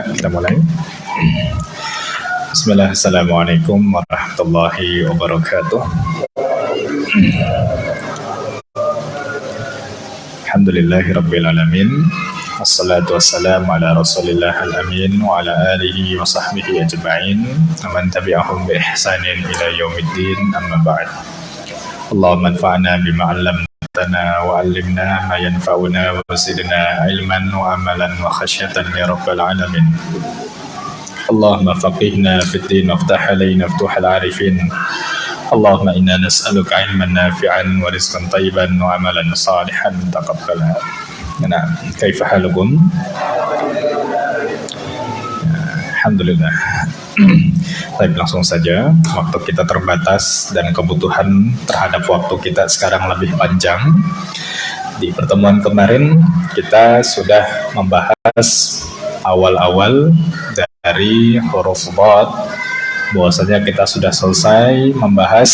Kita mulai. Bismillah, Assalamualaikum warahmatullahi wabarakatuh. Alhamdulillahi rabbil alamin. Wassalatu wassalamu ala rasulillah al-amin wa ala alihi wa sahbihi ajma'in man tabi'ahum bi ihsanin ila yaumiddin, amma ba'd. Allahumma anfa'na bima 'allamtana وعلمنا ما ينفعنا وزدنا علما وعملا وخشية يا رب العالمين. اللهم فقهنا في الدين وافتح علينا فتوح العارفين. اللهم إنا نسألك علما نافعا ورزقا طيبا وعملا صالحا تقبلا. نعم، كيف حالكم؟ Alhamdulillah. Baik, langsung saja. Waktu kita terbatas dan kebutuhan terhadap waktu kita sekarang lebih panjang. Di pertemuan kemarin kita sudah membahas awal-awal dari huruf dhad. Bahwasanya kita sudah selesai membahas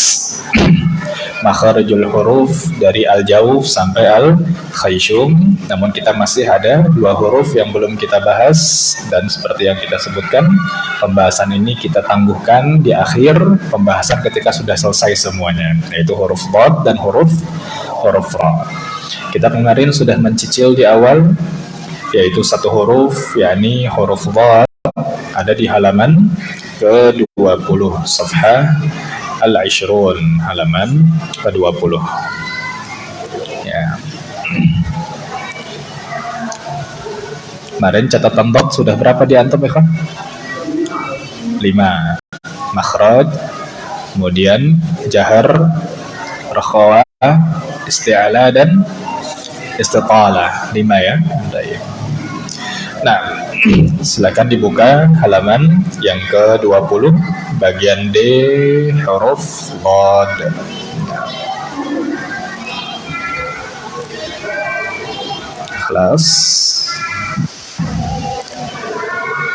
makharijul huruf dari al-jawf sampai al-khayshum. Namun kita masih ada dua huruf yang belum kita bahas, dan seperti yang kita sebutkan, pembahasan ini kita tangguhkan di akhir pembahasan ketika sudah selesai semuanya, yaitu huruf dhad dan huruf ra. Kita kemarin sudah mencicil di awal, yaitu satu huruf, yakni huruf dhad, ada di halaman ke-20 safhah Al-Ishrun, halaman ke-20. Ya. Kemarin catatan dhad sudah berapa di antum, ikhwan? 5. Makhraj, kemudian jahar, rakhawah, isti'ala dan istitalah. 5 ya. Nah, silakan dibuka halaman yang ke-20, bagian D, huruf dhad. Kelas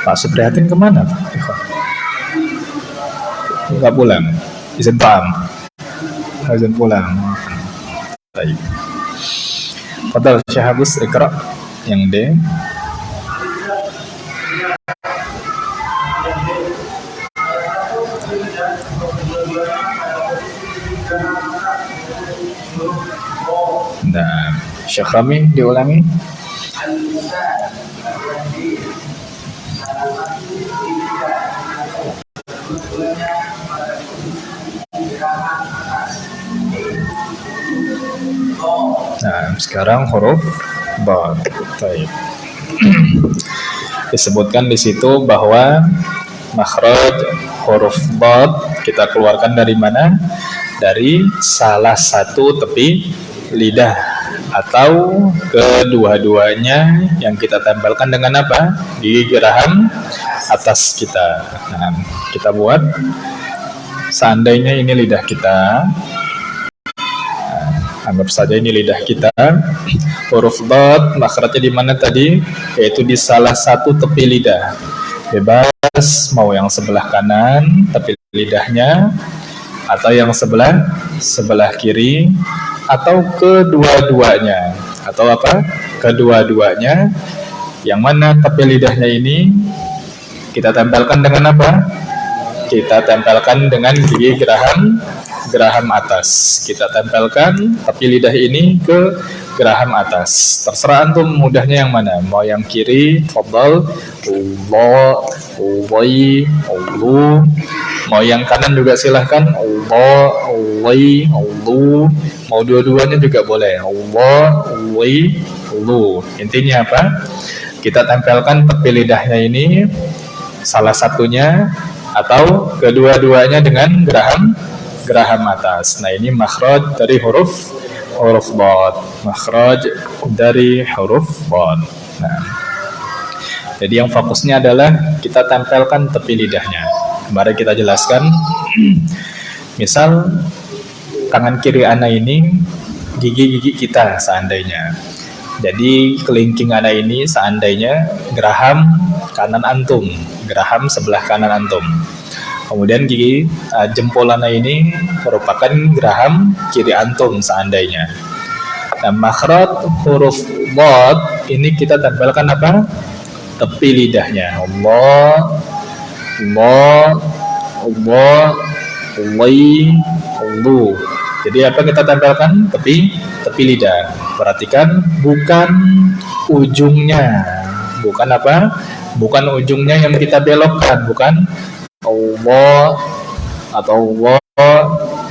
Pak Suprihatin kemana? Enggak pulang, izin paham, izin pulang. Baik, Fadal Syekh Agus, Iqra yang D. Nah, Syekh Rami diulangi. Nah, sekarang huruf dhad. Baik. Disebutkan di situ bahwa makhraj huruf dhad kita keluarkan dari mana? Dari salah satu tepi lidah atau kedua-duanya yang kita tempelkan dengan apa? Gigi geraham atas kita. Nah, kita buat, seandainya ini lidah kita, anggap saja ini lidah kita. Huruf dhad makhrajnya di mana tadi? Yaitu di salah satu tepi lidah. Bebas mau yang sebelah kanan tepi lidahnya, atau yang sebelah kiri, atau kedua-duanya, atau apa? Kedua-duanya. Yang mana tepi lidahnya ini kita tempelkan dengan apa? Kita tempelkan dengan gigi geraham atas. Kita tempelkan tepi lidah ini ke geraham atas. Terserah antum mudahnya yang mana. Mau yang kiri, fadhal, Allah, Uwai, Allah. Mau yang kanan juga silahkan, Allah, Uwai, Allah. Mau dua-duanya juga boleh, Allah, Uwai, Allah. Intinya apa? Kita tempelkan tepi lidahnya ini, salah satunya atau kedua-duanya dengan geraham atas. Nah, ini makhraj dari huruf dhad. Makhraj dari huruf dhad. Nah, jadi yang fokusnya adalah kita tempelkan tepi lidahnya. Mari kita jelaskan. Misal tangan kiri ana ini gigi-gigi kita seandainya. Jadi kelingking ana ini seandainya geraham kanan antum, geraham sebelah kanan antum. Kemudian gigi jempol ana ini merupakan geraham kiri antum seandainya. Nah, makhraj huruf dhad ini kita tempelkan apa? Tepi lidahnya. Allah, Allah, Allah, Allah. Jadi apa kita tempelkan? Tepi lidah. Perhatikan, bukan ujungnya. Bukan apa? Bukan ujungnya yang kita belokkan, bukan Allah atau Allah,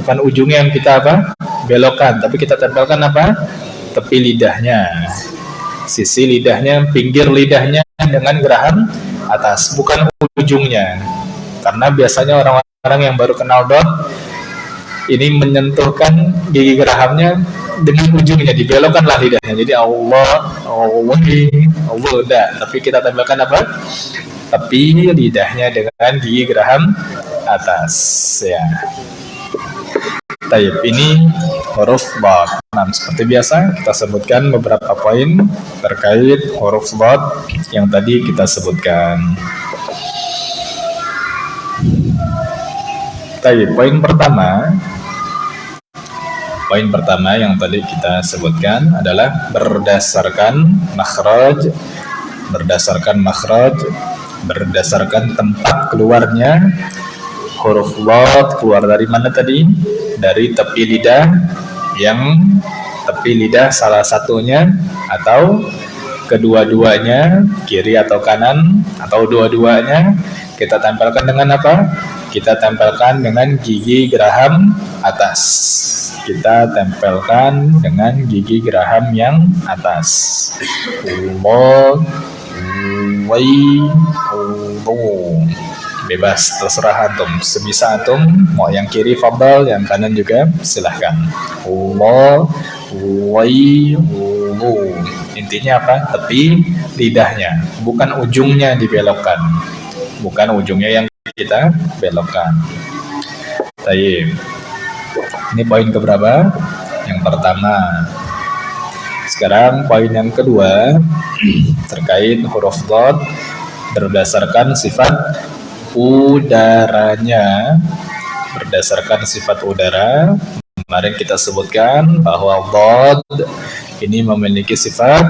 bukan ujungnya yang kita apa? Belokkan, tapi kita tempelkan apa? Tepi lidahnya. Sisi lidahnya, pinggir lidahnya dengan geraham atas, bukan ujungnya. Karena biasanya orang-orang yang baru kenal dot ini menyentuhkan gigi gerahamnya dengan ujungnya, dibelokkanlah lidahnya. Jadi Allah, Allah, Allah udah. Tapi kita tempelkan apa? Tepi lidahnya dengan gigi geraham atas. Ya. Taib, ini huruf dhad. Nah, seperti biasa kita sebutkan beberapa poin terkait huruf dhad yang tadi kita sebutkan. Taib, poin pertama yang tadi kita sebutkan adalah berdasarkan makhraj, berdasarkan tempat keluarnya huruf dhad. Keluar dari mana tadi? Dari tepi lidah, yang tepi lidah salah satunya atau kedua-duanya, kiri atau kanan atau dua-duanya, kita tempelkan dengan apa? Kita tempelkan dengan gigi geraham atas. Kita tempelkan dengan gigi geraham yang atas. Allah, Allah. Bebas, terserah antum. Sebisa antum, mau yang kiri fadal, yang kanan juga silahkan. Allah, Allah. Intinya apa? Tepi lidahnya, bukan ujungnya dibelokkan, bukan ujungnya yang kita belokkan. Taib. Ini poin keberapa? Yang pertama. Sekarang poin yang kedua terkait huruf dhad berdasarkan sifat udaranya. Berdasarkan sifat udara, kemarin kita sebutkan bahwa dhad ini memiliki sifat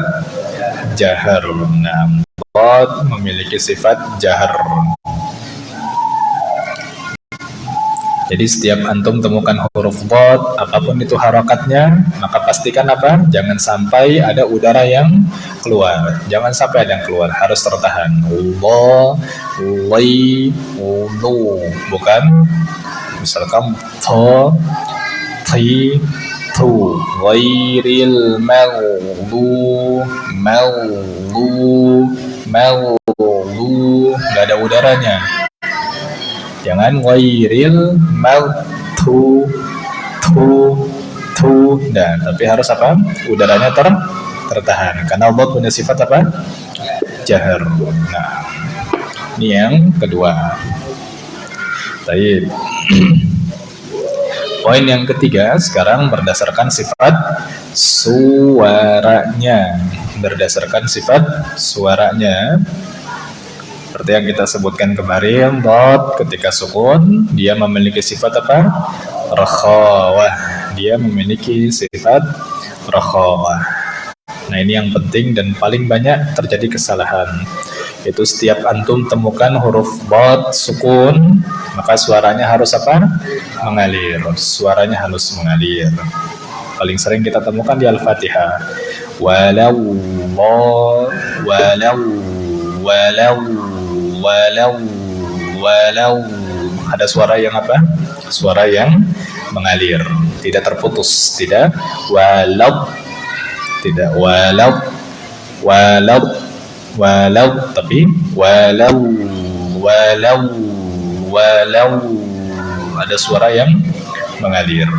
jahar. Nah, dhad memiliki sifat jahar. Jadi setiap antum temukan huruf dhad, apapun itu harakatnya, maka pastikan apa? Jangan sampai ada udara yang keluar. Jangan sampai ada yang keluar, harus tertahan. Allah, Ulai, Ulu. Bukan misalkan tha, ti, tu, ghairil maghdu, maghdu, maghdu. Enggak ada udaranya. Jangan ghairil maghdu, tu. Nah, tapi harus apa? Udaranya tertahan. Karena Allah punya sifat apa? Jahar. Nah, ini yang kedua. Baik. Poin yang ketiga sekarang berdasarkan sifat suaranya. Berdasarkan sifat suaranya. Seperti yang kita sebutkan kemarin, dhad ketika sukun dia memiliki sifat apa? Rakhawah. Dia memiliki sifat rakhawah. Nah, ini yang penting dan paling banyak terjadi kesalahan. Itu setiap antum temukan huruf dhad sukun, maka suaranya harus apa? Mengalir. Suaranya harus mengalir. Paling sering kita temukan di Al-Fatihah. Walau, walau. Ada suara yang apa? Suara yang mengalir, tidak terputus, tidak walau, tidak walau, tapi walau. Ada suara yang mengalir.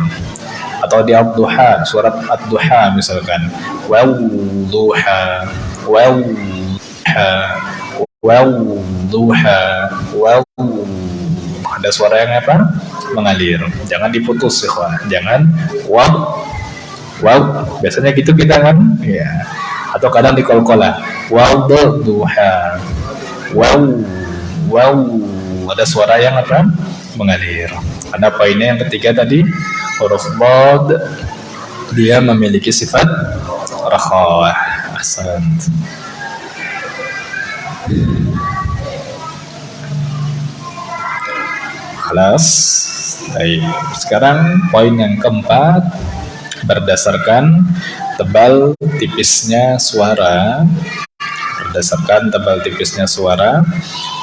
Atau di ad-duha, surat ad-duha misalkan, wal-duha, wal-duha, Ada suara yang apa? Mengalir. Jangan diputus ya, jangan wow. Wow, biasanya gitu kita kan, ya. Atau kadang dikol-kola. Wow, duha. Wow, wow. Ada suara yang apa? Mengalir. Ada poinnya yang ketiga tadi, huruf bod dia memiliki sifat rakhawah. Ahsan. Kelas. Baik. Sekarang poin yang keempat, berdasarkan tebal tipisnya suara. Berdasarkan tebal tipisnya suara,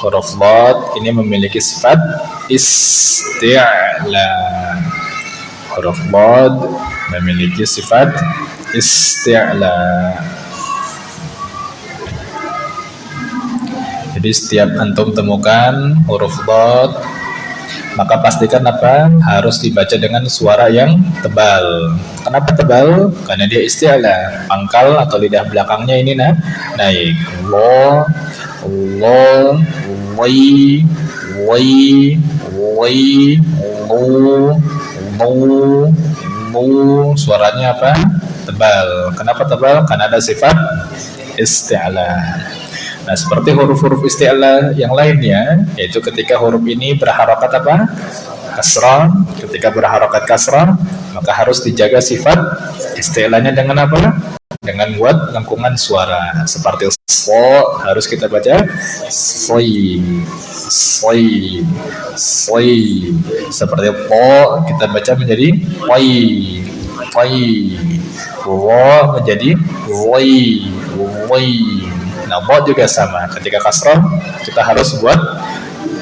huruf dhad ini memiliki sifat isti'la. Huruf dhad memiliki sifat isti'la. Jadi setiap antum temukan huruf dhad, maka pastikan apa? Harus dibaca dengan suara yang tebal. Kenapa tebal? Karena dia isti'la. Pangkal atau lidah belakangnya ini naik. Lo, lo, wai, wai, wai, lo, lo. Suaranya apa? Tebal. Kenapa tebal? Karena ada sifat isti'la. Nah, seperti huruf-huruf isti'la yang lainnya, yaitu ketika huruf ini berharokat apa? Kasrah. Ketika berharokat kasrah, maka harus dijaga sifat isti'lanya dengan apa? Dengan buat lengkungan suara. Seperti so, harus kita baca soi, soi, soi. Seperti po, kita baca menjadi wai, wai. Wo menjadi wai, wai. Nah, bod juga sama. Ketika kasrah, kita harus buat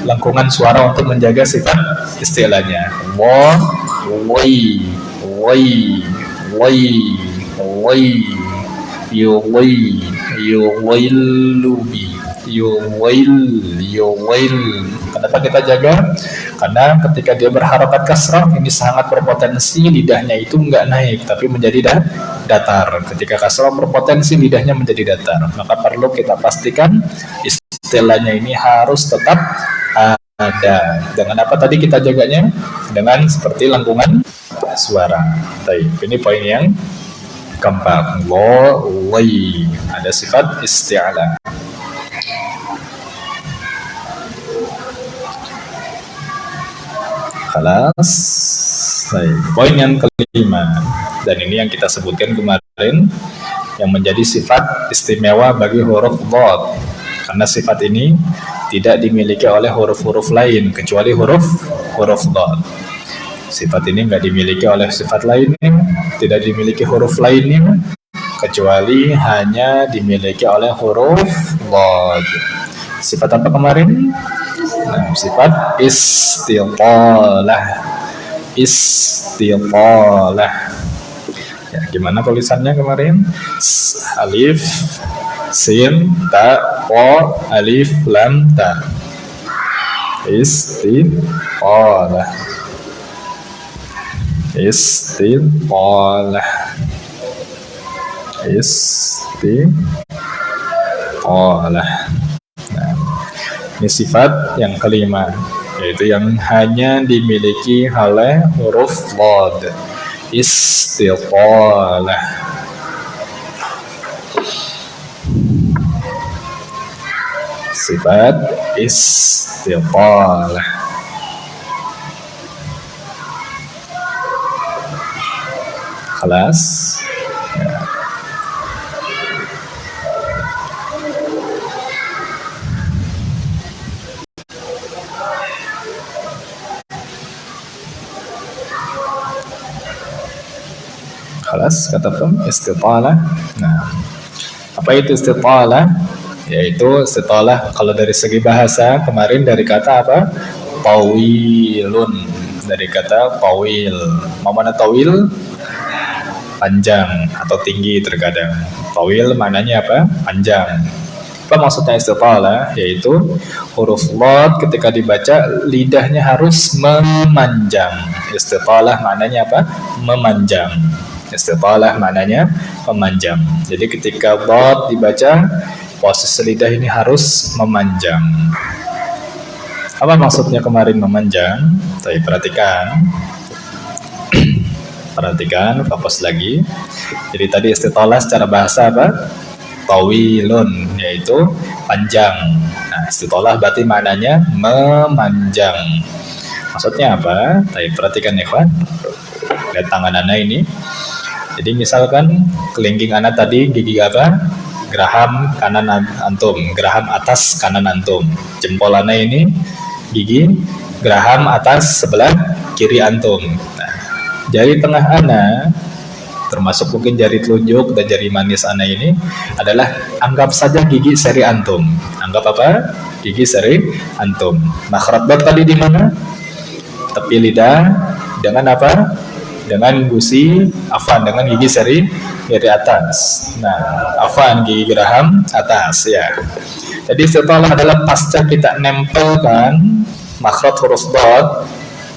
lengkungan suara untuk menjaga sifat isti'lanya. Wa, wai, wai, wai, wai, yuwai, yuwailubi, yuwail. Kenapa kita jaga? Karena ketika dia berharokat kasrah, ini sangat berpotensi lidahnya itu nggak naik, tapi menjadi datar. Ketika kasrah berpotensi lidahnya menjadi datar, maka perlu kita pastikan istilahnya ini harus tetap ada. Dengan apa tadi kita jaganya? Dengan seperti lengkungan suara. Baik, ini poin yang keempat. Lo, wai, ada sifat isti'ala. Kelas. Baik, poin yang kelima, dan ini yang kita sebutkan kemarin, yang menjadi sifat istimewa bagi huruf dhad, karena sifat ini tidak dimiliki oleh huruf-huruf lain kecuali huruf dhad. Sifat ini nggak dimiliki oleh sifat lainnya, tidak dimiliki huruf lainnya kecuali hanya dimiliki oleh huruf dhad. Sifat apa kemarin? Nah, sifat istiqalah. Istiqalah. Ya, gimana tulisannya kemarin? Alif, sin, ta, po, alif, lam, ta. Istiqalah. Istiqalah. Istiqalah. Nah, ini sifat yang kelima, yaitu yang hanya dimiliki oleh huruf dhad. Istiqalah. Sifat istiqalah. Kelas. Ya. Kelas, katakan istitalah. Nah, apa itu istitalah? Yaitu istitalah kalau dari segi bahasa kemarin dari kata apa? Tawilun. Dari kata tawil. Mau mana tawil? Panjang atau tinggi terkadang. Tawil maknanya apa? Panjang. Apa maksudnya istitalah? Yaitu huruf dhad ketika dibaca lidahnya harus memanjang. Istitalah maknanya apa? Memanjang. Istitalah maknanya memanjang. Jadi ketika dhad dibaca, posisi lidah ini harus memanjang. Apa maksudnya kemarin memanjang? Tapi perhatikan. Perhatikan, fokus lagi. Jadi tadi istitolah secara bahasa apa? Tawilun, yaitu panjang. Nah, istitolah berarti maknanya memanjang. Maksudnya apa? Tapi perhatikan ya kawan. Lihat tangan Anda ini. Jadi misalkan kelingking Anda tadi gigi apa? Geraham kanan antum, geraham atas kanan antum. Jempol Anda ini gigi geraham atas sebelah kiri antum. Nah, jari tengah Anda, termasuk mungkin jari telunjuk dan jari manis Anda ini adalah anggap saja gigi seri antum. Anggap apa? Gigi seri antum. Makhraj dot tadi di mana? Tepi lidah dengan apa? Dengan gusi afan, dengan gigi seri dari atas. Nah, afan gigi geraham atas ya. Jadi setelah adalah pasca kita nempelkan makhraj huruf dot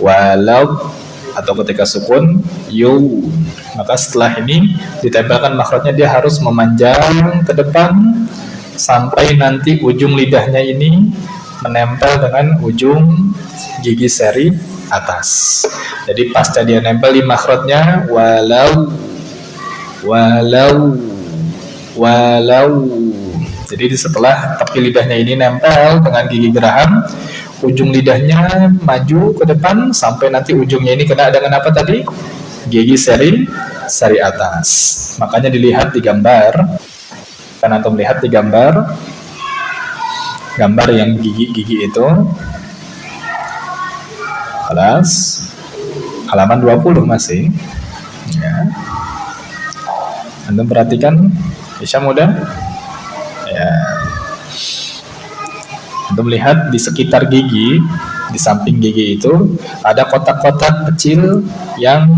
walau atau ketika sukun yu, maka setelah ini ditempelkan makhrajnya dia harus memanjang ke depan sampai nanti ujung lidahnya ini menempel dengan ujung gigi seri atas. Jadi pasca dia nempel di makhrajnya walau. Jadi setelah tepi lidahnya ini nempel dengan gigi geraham, ujung lidahnya maju ke depan sampai nanti ujungnya ini kena dengan apa tadi? Gigi seri atas. Makanya dilihat di gambar. Kan antum lihat di gambar yang gigi itu. Kelas halaman 20 masih. Ya. Antum perhatikan, bisa mudah? Ya. Antum lihat di sekitar gigi, di samping gigi itu ada kotak-kotak kecil yang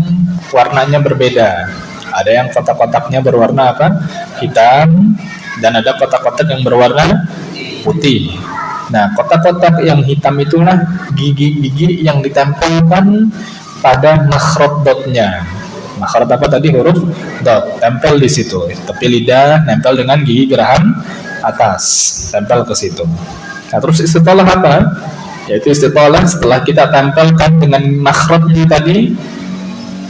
warnanya berbeda. Ada yang kotak-kotaknya berwarna apa? Hitam, dan ada kotak-kotak yang berwarna putih. Nah, kotak-kotak yang hitam itulah gigi-gigi yang ditempelkan pada makhraj dotnya. Makhraj apa tadi? Huruf dot, tempel di situ. Tepi lidah nempel dengan gigi geraham atas, tempel ke situ. Nah, terus istitolah apa? Yaitu istitolah setelah kita tempelkan dengan makhrajnya tadi,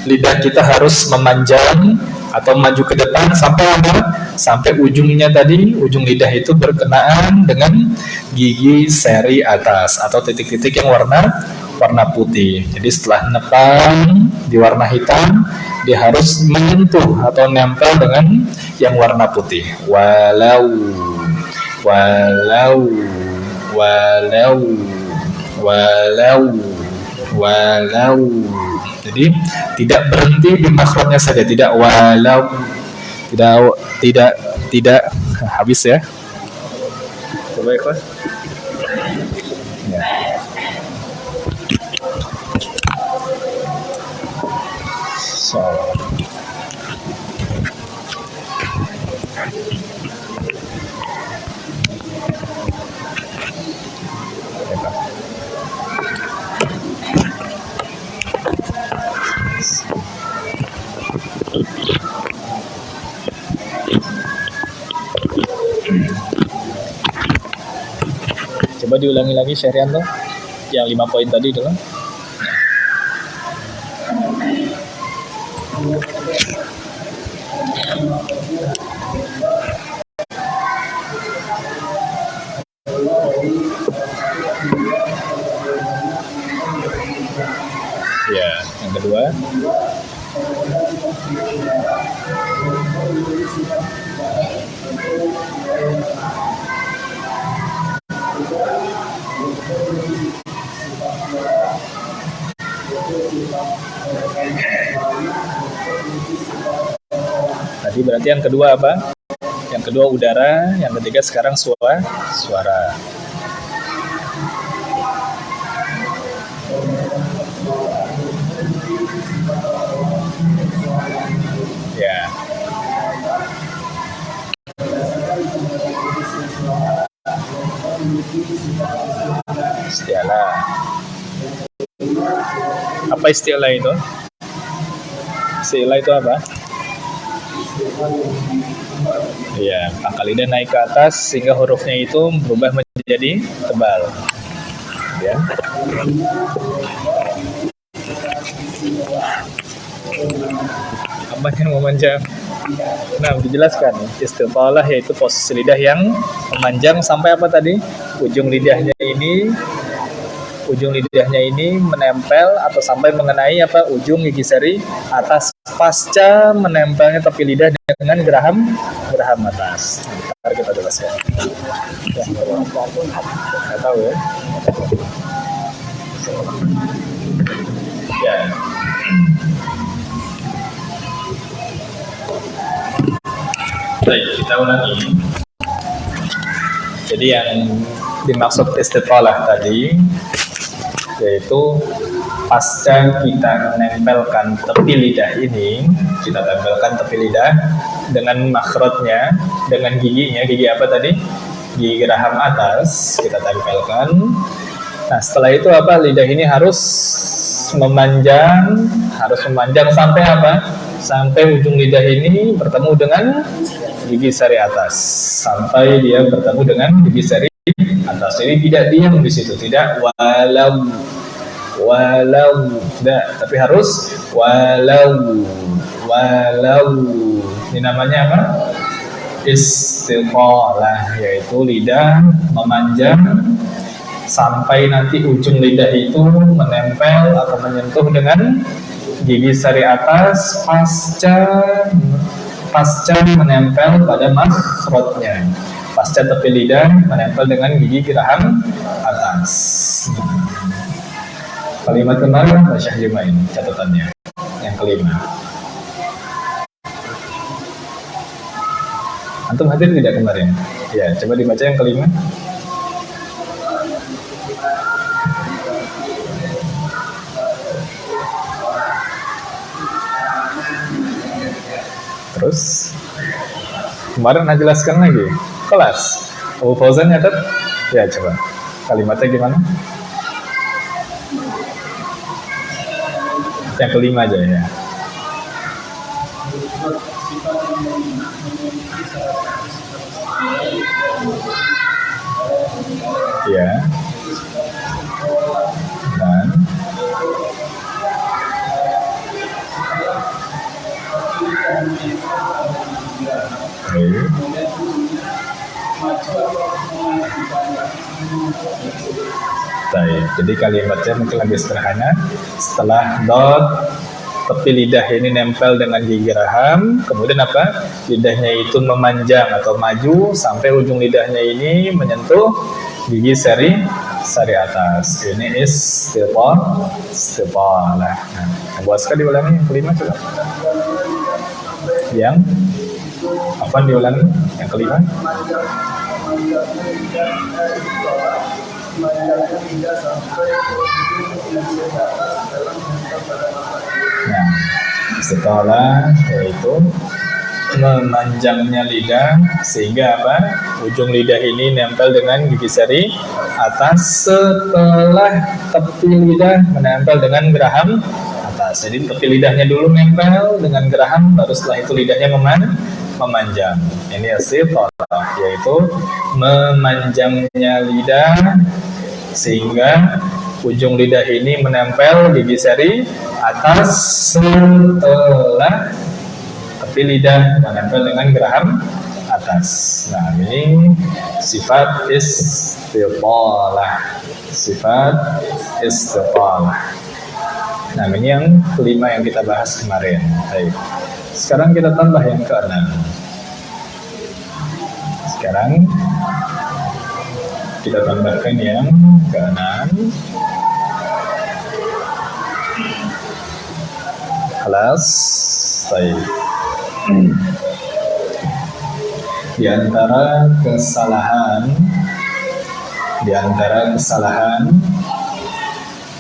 lidah kita harus memanjang atau maju ke depan sampai apa? Sampai ujungnya tadi, ujung lidah itu berkenaan dengan gigi seri atas atau titik-titik yang warna putih. Jadi setelah nepang di warna hitam, dia harus menyentuh atau nempel dengan yang warna putih. Walau. Jadi tidak berhenti di makhrajnya saja, tidak walau, tidak habis ya. Coba ya, Mas. Ya. So. Coba diulangi lagi Syahrian tuh yang 5 poin tadi dulu. Ya, yang kedua. Tadi berarti yang kedua apa? Yang kedua udara, yang ketiga sekarang suara. Ya. Istialah. Apa istilah itu? Istilah itu apa? Ya, pangkal lidah naik ke atas sehingga hurufnya itu berubah menjadi tebal. ya. Apa yang memanjang? Nah, dijelaskan istiqalah yaitu posisi lidah yang memanjang sampai apa tadi? Ujung lidahnya ini menempel atau sampai mengenai apa? Ujung gigi seri atas pasca menempelnya tepi lidah dengan geraham atas. Ntar kita jelaskan. Ya, nggak tahu ya. Ya. Baik, kita ulangi. Jadi yang dimaksud istiqalah tadi yaitu pasca kita menempelkan tepi lidah ini, kita tempelkan tepi lidah dengan makhrajnya, dengan giginya, gigi apa tadi? Gigi geraham atas kita tempelkan. Nah, setelah itu apa? Lidah ini harus memanjang sampai apa? Sampai ujung lidah ini bertemu dengan gigi sari atas, sampai dia bertemu dengan gigi sari atas. Jadi tidak diam di situ, tidak walau, tidak, tapi harus walau. Ini namanya apa? Istiqalah, yaitu lidah memanjang sampai nanti ujung lidah itu menempel atau menyentuh dengan gigi sari atas pasca menempel pada makhrajnya, pasca tepi lidah menempel dengan gigi geraham atas. Kalimat kemarin Mas Syahjumain catatannya yang kelima. Antum hadir tidak kemarin? Ya, coba dibaca yang kelima. Terus kemarin saya jelaskan lagi kelas Abu Fauzan nyatet ya, coba kalimatnya gimana? Yang kelima aja ya. Ya. Dan baik, jadi kalimatnya mungkin lebih sederhana. Setelah dot tepi lidah ini nempel dengan gigi geraham, kemudian apa? Lidahnya itu memanjang atau maju sampai ujung lidahnya ini menyentuh gigi sari atas. Ini istiqalah. Nah, buat sekali diulangi yang kelima coba. Yang apa diulangi? Yang kelima. Nah, istiqalah yaitu memanjangnya lidah sehingga apa? Ujung lidah ini nempel dengan gigi sari atas setelah tepi lidah menempel dengan geraham atas. Jadi tepi lidahnya dulu nempel dengan geraham, baru setelah itu lidahnya memanjang. Ini istiqalah, yaitu memanjangnya lidah sehingga ujung lidah ini menempel gigi sari atas setelah tepi lidah menempel dengan geraham atas. Nah, ini sifat istiqalah. Nah, ini yang kelima yang kita bahas kemarin. Baik. Sekarang kita tambah yang keenam. Sekarang kita tambahkan yang keenam. Kelas. Baik. Di antara kesalahan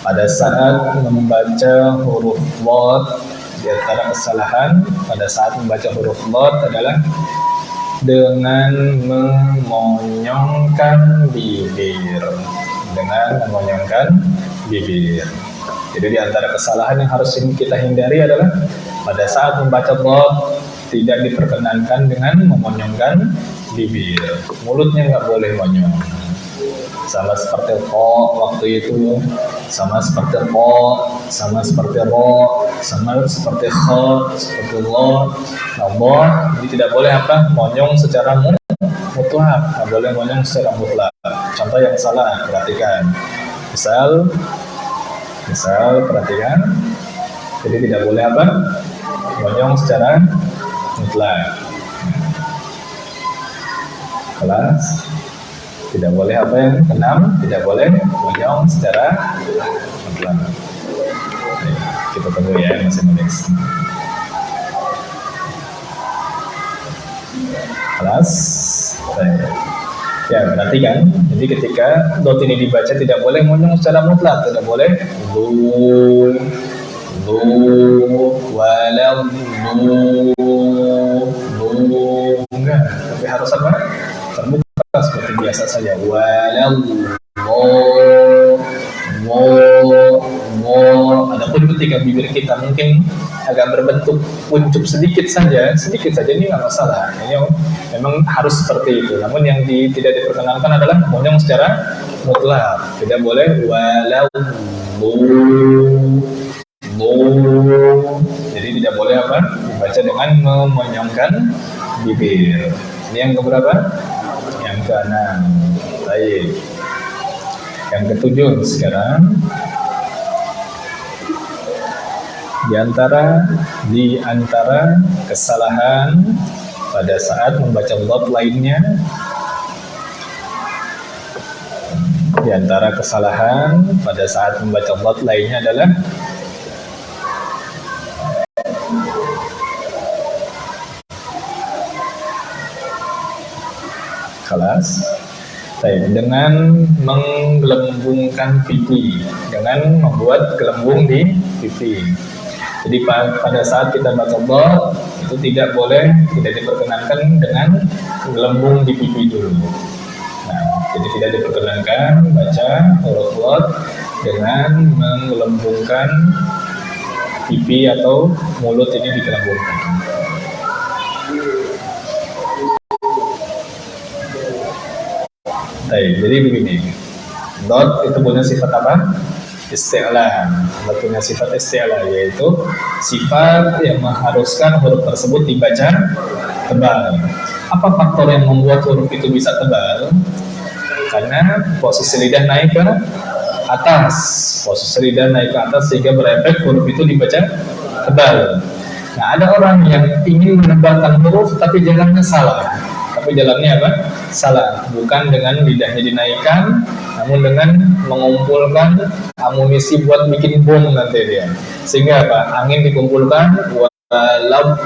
pada saat membaca huruf dhad, di antara kesalahan pada saat membaca huruf dhad adalah dengan memonyongkan bibir. Jadi di antara kesalahan yang harus kita hindari adalah pada saat membaca dhad tidak diperkenankan dengan memonyongkan bibir. Mulutnya nggak boleh monyong. sama seperti ko waktu itu, sama seperti ko, sama seperti ro, sama seperti kho, seperti lo, nomor. Jadi tidak boleh apa monyong secara mutlak, tidak boleh monyong secara mutlak. Contoh yang salah, perhatikan. Misal perhatikan. Jadi tidak boleh apa monyong secara mutlak. Kelas. Tidak boleh apa yang keenam, tidak boleh monyong secara mutlak. Kita tunggu ya, masih menulis. Kelas. Ya, berarti kan, jadi ketika dot ini dibaca tidak boleh monyong secara mutlak, tidak boleh lu, walau, enggak, tapi harus apa? Terbuka seperti biasa saja. Walau, adapun ketika bibir kita mungkin agak berbentuk kuncup sedikit saja ini nggak masalah. Ini memang harus seperti itu. Namun yang tidak diperkenankan adalah monyong secara mutlak. Tidak boleh walau, jadi tidak boleh apa dibaca dengan memonyongkan bibir. Ini yang keberapa? Yang keenam. Baik. Yang ketujuh sekarang. Di antara kesalahan pada saat membaca dot lainnya, di antara kesalahan pada saat membaca dot lainnya adalah kelas dengan menggelembungkan pipi, dengan membuat gelembung di pipi. Jadi pada saat kita baca dot itu tidak diperkenankan dengan gelembung di pipi dulu. Nah, jadi tidak diperkenankan baca huruf dot dengan menggelembungkan pipi atau mulut ini digelembungkan. Jadi begini, dot itu punya sifat apa? Isti'la. Dot punya sifat isti'la, yaitu sifat yang mengharuskan huruf tersebut dibaca tebal. Apa faktor yang membuat huruf itu bisa tebal? Karena posisi lidah naik ke atas, sehingga berefek huruf itu dibaca tebal. Nah, ada orang yang ingin menebalkan huruf tapi jalannya salah. Salah, bukan dengan lidahnya dinaikkan, namun dengan mengumpulkan amunisi buat bikin bom nanti dia. Sehingga apa? Angin dikumpulkan, walau.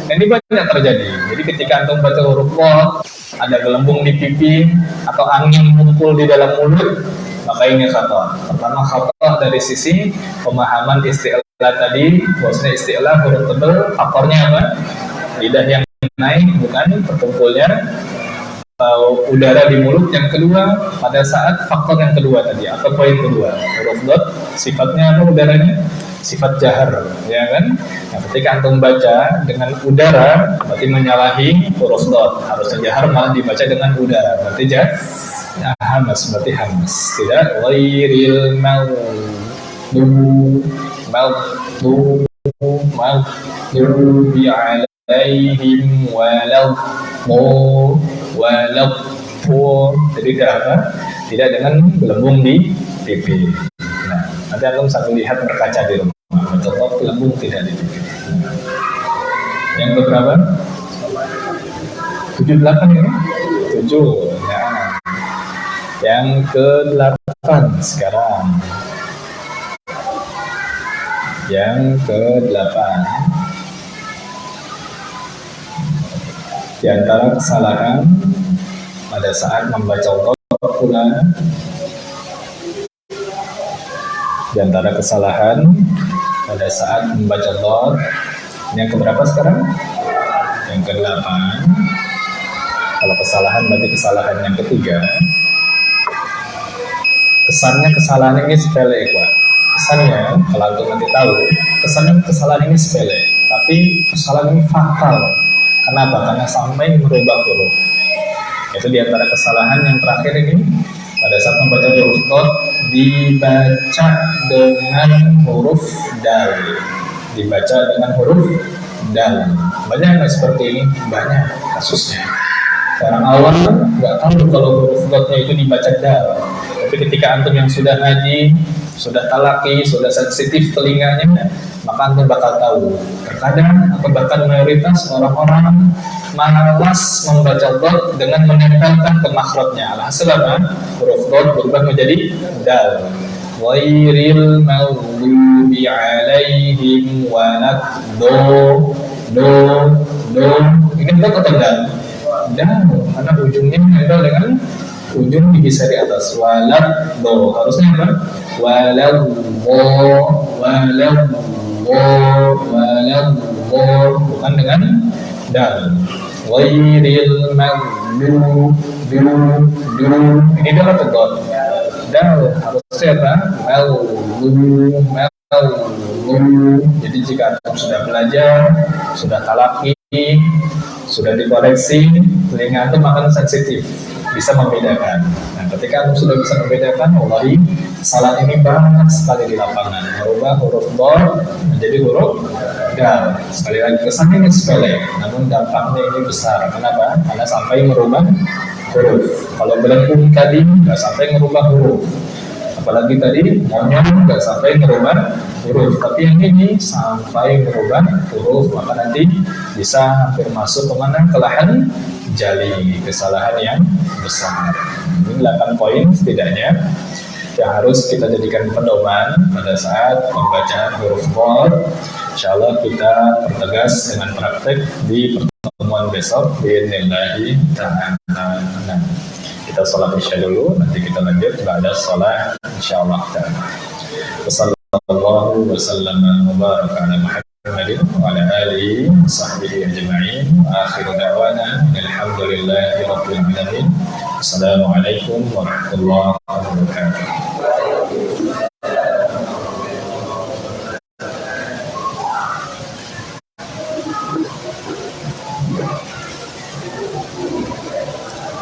Ini banyak terjadi. Jadi ketika antum baca huruf dot, ada gelembung di pipi atau angin mengumpul di dalam mulut, maka ini khata. Pertama khata dari sisi pemahaman istilah tadi, bahwasanya istilah huruf tebal faktornya apa? Lidah yang naik, bukan terkumpulnya udara di mulut. Yang kedua, pada saat faktor yang kedua tadi atau poin kedua, huruf dot sifatnya apa udaranya? Sifat jahar, ya kan? Nah, ketika antum baca dengan udara, berarti menyalahi huruf dot. Harusnya jahar, malah dibaca dengan udara, berarti hamas, berarti hamas. Tidak ghairil maghdubi alaihim jadi tidak dengan gelembung di pipi. Nah, nanti antum sambil lihat berkaca di rumah, mencoba gelembung tidak di pipi. Yang keberapa? 78 ini? 7. Nah, yang ke-8 sekarang. Yang ke-8. Di antara kesalahan pada saat membaca dot pula, di antara kesalahan pada saat membaca dot, yang keberapa sekarang? Yang ke-8. Kalau kesalahan berarti kesalahan yang ketiga. Kesannya kesalahan ini sepele, Pak. Kesannya, kalau antum nanti tahu, kesannya kesalahan ini sepele, tapi kesalahan ini fatal. Kenapa? Karena sampai merubah huruf. Itu diantara kesalahan yang terakhir ini, pada saat membaca huruf dot dibaca dengan huruf dal, dibaca dengan huruf dal. Banyak nggak seperti ini? Banyak kasusnya. Orang awam nggak tahu kalau huruf dotnya itu dibaca dal. Tapi ketika antum yang sudah ngaji, sudah talaki, sudah sensitif telinganya, maka antum bakal tahu. Terkadang atau bahkan mayoritas orang-orang malas membaca dot dengan menempelkan ke makhrajnya. Alhasil apa? Huruf dot berubah menjadi dal. Ghairil maghdubi alaihim walad do. Ini dot atau dal? Dal, karena ujungnya nempel dengan ujung gigi di atas. Walad do, harusnya apa? Walad wo, bukan dengan dal. Ghairil maghdubi ini dal atau dot? Dal, harusnya apa? Jadi jika antum sudah belajar, sudah talaki, sudah dikoreksi, telinga antum akan sensitif, bisa membedakan. Nah, ketika antum sudah bisa membedakan, wallahi salah ini banyak sekali di lapangan. Merubah huruf dot menjadi huruf dal. Sekali lagi, kesannya ini sepele, namun dampaknya ini besar. Kenapa? Karena sampai merubah huruf. Kalau belengkung tadi nggak sampai merubah huruf. Apalagi tadi monyong nggak sampai merubah huruf, tapi yang ini sampai merubah huruf, maka nanti bisa hampir masuk kemana? Ke lahan jali, kesalahan yang besar. Ini 8 poin setidaknya yang harus kita jadikan pedoman pada saat pembacaan huruf dot. Insyaallah kita pertegas dengan praktek di pertemuan besok biidznillah ta'ala. Kita sholat isya dulu, nanti kita lanjut ba'da sholat insyaallah ta'ala. Wassallallahu wasallam wa baraka ala Muhammadin wa ala alihi wa sahbihi ajma'in. Akhiru da'wana alhamdulillahi rabbil alamin. Assalamualaikum warahmatullahi wabarakatuh.